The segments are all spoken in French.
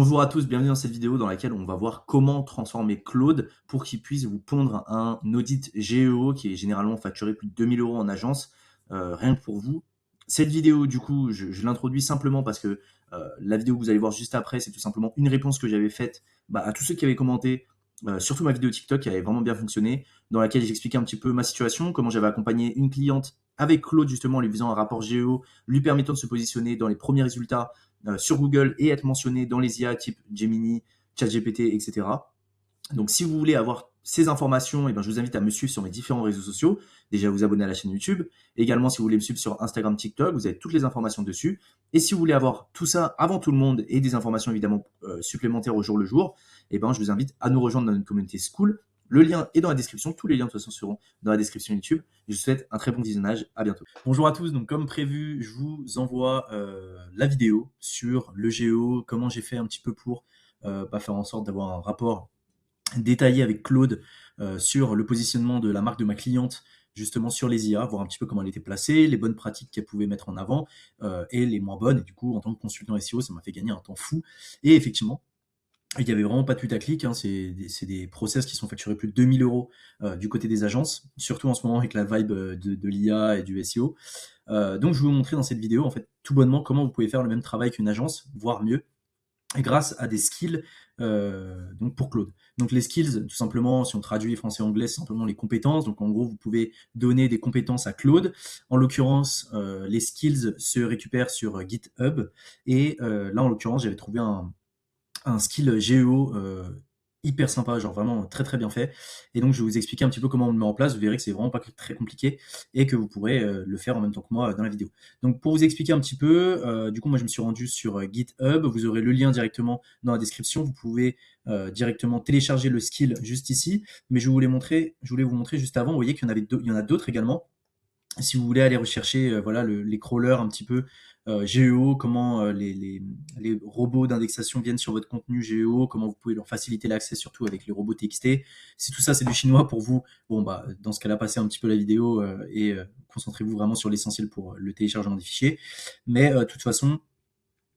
Bonjour à tous, bienvenue dans cette vidéo dans laquelle on va voir comment transformer Claude pour qu'il puisse vous pondre un audit GEO qui est généralement facturé plus de 2 000 € en agence, rien que pour vous. Cette vidéo, du coup, je l'introduis simplement parce que la vidéo que vous allez voir juste après, c'est tout simplement une réponse que j'avais faite à tous ceux qui avaient commenté, surtout ma vidéo TikTok qui avait vraiment bien fonctionné, dans laquelle j'expliquais un petit peu ma situation, comment j'avais accompagné une cliente avec Claude justement en lui faisant un rapport GEO, lui permettant de se positionner dans les premiers résultats sur Google et être mentionné dans les IA type Gemini, ChatGPT, etc. Donc si vous voulez avoir ces informations, je vous invite à me suivre sur mes différents réseaux sociaux. Déjà vous abonner à la chaîne YouTube. Également si vous voulez me suivre sur Instagram, TikTok, vous avez toutes les informations dessus. Et si vous voulez avoir tout ça avant tout le monde et des informations évidemment supplémentaires au jour le jour, je vous invite à nous rejoindre dans notre communauté School. Le lien est dans la description, tous les liens de toute façon seront dans la description YouTube. Je vous souhaite un très bon visionnage, à bientôt. Bonjour à tous, donc comme prévu, je vous envoie la vidéo sur le Géo, comment j'ai fait un petit peu pour faire en sorte d'avoir un rapport détaillé avec Claude sur le positionnement de la marque de ma cliente, justement sur les IA, voir un petit peu comment elle était placée, les bonnes pratiques qu'elle pouvait mettre en avant et les moins bonnes. Et du coup, en tant que consultant SEO, ça m'a fait gagner un temps fou. Et effectivement, il n'y avait vraiment pas de putaclic, hein, c'est des process qui sont facturés plus de 2 000 € du côté des agences, surtout en ce moment avec la vibe de l'IA et du SEO. Donc je vais vous montrer dans cette vidéo, en fait, tout bonnement, comment vous pouvez faire le même travail qu'une agence, voire mieux, grâce à des skills donc pour Claude. Donc les skills, tout simplement, si on traduit français-anglais, c'est simplement les compétences. Donc en gros, vous pouvez donner des compétences à Claude. En l'occurrence, les skills se récupèrent sur GitHub. Et là, en l'occurrence, j'avais trouvé un skill Géo hyper sympa, genre vraiment très très bien fait. Et donc je vais vous expliquer un petit peu comment on le met en place. Vous verrez que c'est vraiment pas très compliqué et que vous pourrez le faire en même temps que moi dans la vidéo. Donc pour vous expliquer un petit peu, du coup moi je me suis rendu sur GitHub. Vous aurez le lien directement dans la description. Vous pouvez directement télécharger le skill juste ici. Mais je voulais vous montrer juste avant. Vous voyez qu'il y en a d'autres également. Si vous voulez aller rechercher voilà, les crawlers un petit peu Géo, comment les robots d'indexation viennent sur votre contenu Géo, comment vous pouvez leur faciliter l'accès, surtout avec les robots TXT. Si tout ça c'est du chinois pour vous, bon dans ce cas-là, passez un petit peu la vidéo et concentrez-vous vraiment sur l'essentiel pour le téléchargement des fichiers. Mais de toute façon,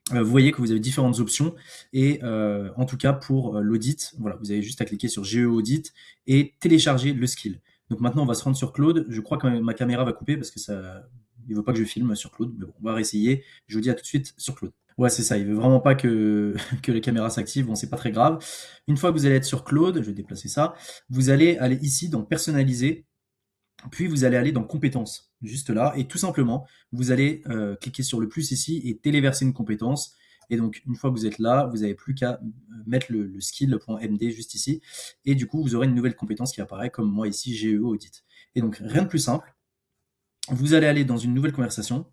vous voyez que vous avez différentes options et en tout cas pour l'audit, voilà, vous avez juste à cliquer sur Géo Audit et télécharger le skill. Donc maintenant on va se rendre sur Claude. Je crois que ma caméra va couper parce que il veut pas que je filme sur Claude, mais bon, on va réessayer. Je vous dis à tout de suite sur Claude. Ouais, c'est ça, il veut vraiment pas que les caméras s'activent, bon c'est pas très grave. Une fois que vous allez être sur Claude, je vais déplacer ça, vous allez aller ici dans personnaliser. Puis vous allez aller dans compétences, juste là, et tout simplement, vous allez cliquer sur le plus ici et téléverser une compétence. Et donc, une fois que vous êtes là, vous n'avez plus qu'à mettre le skill.md juste ici. Et du coup, vous aurez une nouvelle compétence qui apparaît, comme moi ici, GEO Audit. Et donc, rien de plus simple. Vous allez aller dans une nouvelle conversation.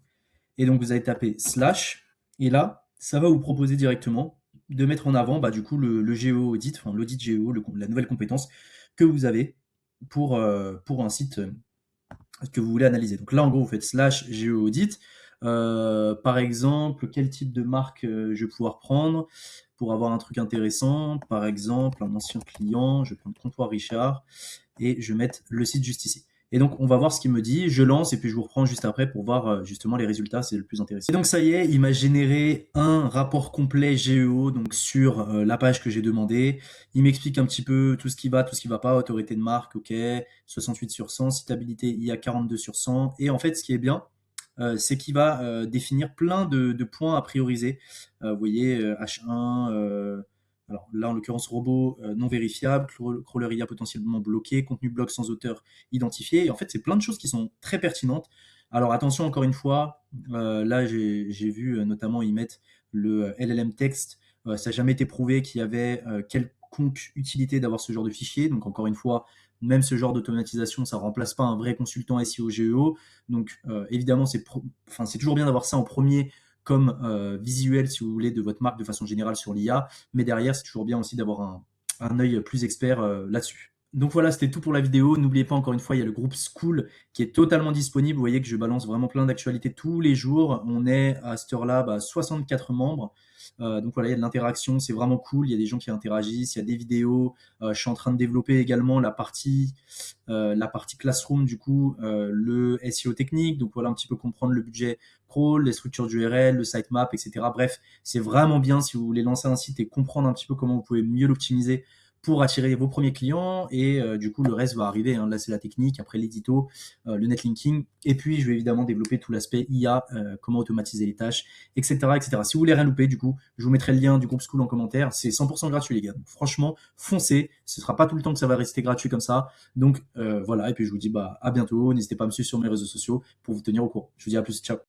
Et donc, vous allez taper slash. Et là, ça va vous proposer directement de mettre en avant, du coup, le GEO Audit, enfin l'audit GEO, la nouvelle compétence que vous avez pour un site que vous voulez analyser. Donc là, en gros, vous faites slash GeoAudit. Par exemple, quel type de marque je vais pouvoir prendre pour avoir un truc intéressant. Par exemple, un ancien client, je vais prendre Comptoir Richard et je vais mettre le site juste ici. Et donc, on va voir ce qu'il me dit. Je lance et puis je vous reprends juste après pour voir justement les résultats. C'est le plus intéressant. Et donc, ça y est, il m'a généré un rapport complet GEO donc sur la page que j'ai demandé. Il m'explique un petit peu tout ce qui va, tout ce qui va pas. Autorité de marque, ok. 68 sur 100. Citabilité IA 42 sur 100. Et en fait, ce qui est bien, c'est qu'il va définir plein de points à prioriser. Vous voyez, H1, alors là, en l'occurrence, robot non vérifiable, crawler IA potentiellement bloqué, contenu bloc sans auteur identifié. Et en fait, c'est plein de choses qui sont très pertinentes. Alors attention, encore une fois, là, j'ai vu notamment, ils mettent le LLM texte. Ça n'a jamais été prouvé qu'il y avait quelconque utilité d'avoir ce genre de fichier. Donc encore une fois, même ce genre d'automatisation, ça ne remplace pas un vrai consultant SEO GEO. Donc évidemment, c'est toujours bien d'avoir ça en premier comme visuel, si vous voulez, de votre marque de façon générale sur l'IA. Mais derrière, c'est toujours bien aussi d'avoir un œil plus expert là-dessus. Donc voilà, c'était tout pour la vidéo. N'oubliez pas, encore une fois, il y a le groupe School qui est totalement disponible. Vous voyez que je balance vraiment plein d'actualités tous les jours. On est à cette heure-là 64 membres. Donc voilà, il y a de l'interaction, c'est vraiment cool. Il y a des gens qui interagissent, il y a des vidéos. Je suis en train de développer également la partie Classroom, du coup, le SEO technique. Donc voilà, un petit peu comprendre le budget crawl, les structures d'URL, le sitemap, etc. Bref, c'est vraiment bien si vous voulez lancer un site et comprendre un petit peu comment vous pouvez mieux l'optimiser pour attirer vos premiers clients. Et du coup, le reste va arriver, hein. Là, c'est la technique, après l'édito, le netlinking. Et puis, je vais évidemment développer tout l'aspect IA, comment automatiser les tâches, etc., etc. Si vous voulez rien louper, du coup, je vous mettrai le lien du groupe School en commentaire. C'est 100% gratuit, les gars. Donc, franchement, foncez. Ce sera pas tout le temps que ça va rester gratuit comme ça. Donc, voilà. Et puis, je vous dis à bientôt. N'hésitez pas à me suivre sur mes réseaux sociaux pour vous tenir au courant. Je vous dis à plus. Ciao.